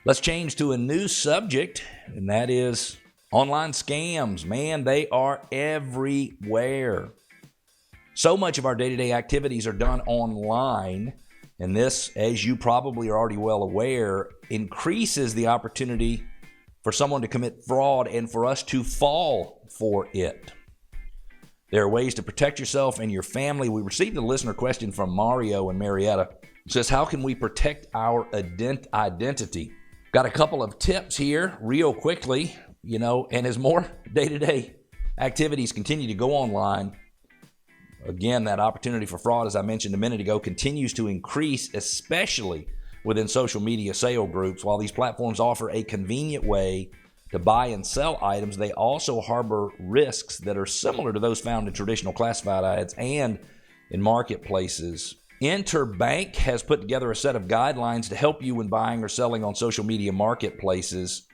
Let's change to a new subject, and that is online scams. Man, they are everywhere. So much of our day-to-day activities are done online, and this, as you probably are already well aware, increases the opportunity for someone to commit fraud and for us to fall for it. There are ways to protect yourself and your family. We received a listener question from Mario in Marietta. It says, how can we protect our identity? Got a couple of tips here real quickly, and as more day-to-day activities continue to go online, again, that opportunity for fraud, as I mentioned a minute ago, continues to increase, especially within social media sale groups. While these platforms offer a convenient way to buy and sell items, they also harbor risks that are similar to those found in traditional classified ads and in marketplaces. Interbank has put together a set of guidelines to help you when buying or selling on social media marketplaces.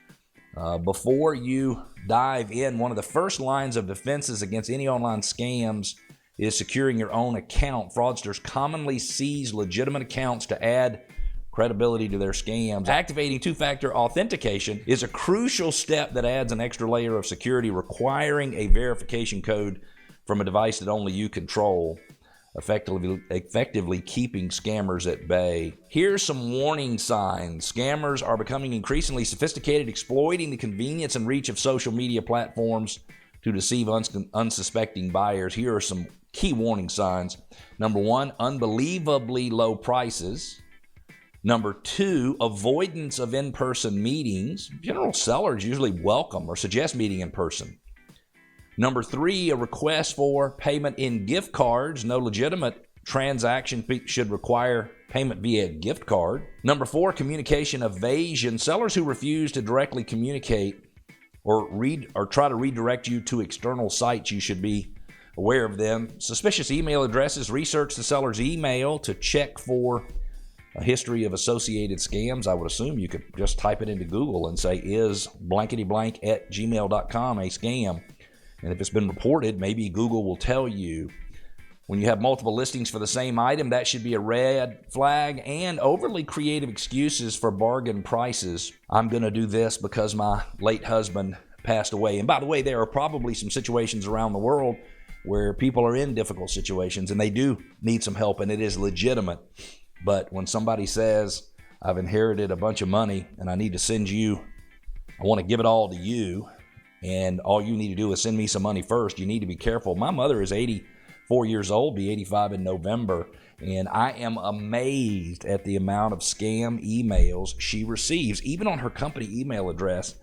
Before you dive in, one of the first lines of defenses against any online scams is securing your own account. Fraudsters commonly seize legitimate accounts to add credibility to their scams. Activating two-factor authentication is a crucial step that adds an extra layer of security, requiring a verification code from a device that only you control, effectively keeping scammers at bay. Here's some warning signs. Scammers are becoming increasingly sophisticated, exploiting the convenience and reach of social media platforms to deceive unsuspecting buyers. Here are some key warning signs. Number one, unbelievably low prices. Number two, avoidance of in-person meetings. General sellers usually welcome or suggest meeting in person. Number three, a request for payment in gift cards. No legitimate transaction should require payment via gift card. Number four, communication evasion. Sellers who refuse to directly communicate or try to redirect you to external sites, you should be aware of them. Suspicious email addresses. Research the seller's email to check for a history of associated scams. I would assume you could just type it into Google and say, is blankety-blank@gmail.com a scam? And if it's been reported, maybe Google will tell you. When you have multiple listings for the same item, that should be a red flag. And overly creative excuses for bargain prices. I'm going to do this because my late husband passed away. And by the way, there are probably some situations around the world where people are in difficult situations and they do need some help, and it is legitimate. But when somebody says, I've inherited a bunch of money and I need to send you, I want to give it all to you, and all you need to do is send me some money first, you need to be careful. My mother is 84 years old, be 85 in November, and I am amazed at the amount of scam emails she receives, even on her company email address.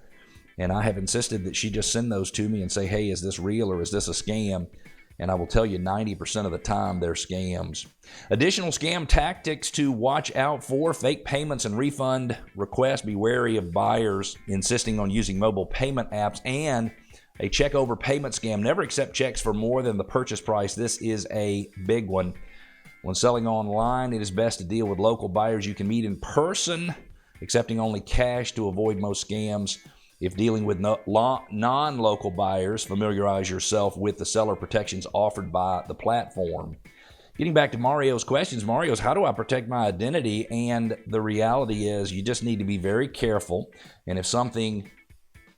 And I have insisted that she just send those to me and say, hey, is this real or is this a scam? And I will tell you 90% of the time they're scams. Additional scam tactics to watch out for: fake payments and refund requests. Be wary of buyers insisting on using mobile payment apps, and a check over payment scam. Never accept checks for more than the purchase price. This is a big one. When selling online, it is best to deal with local buyers you can meet in person, accepting only cash to avoid most scams. If dealing with non-local buyers, familiarize yourself with the seller protections offered by the platform. Getting back to Mario's questions, Mario's, how do I protect my identity? And the reality is you just need to be very careful. And if something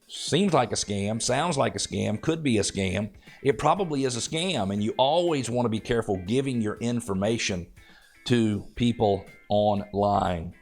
seems like a scam, sounds like a scam, could be a scam, it probably is a scam. And you always want to be careful giving your information to people online.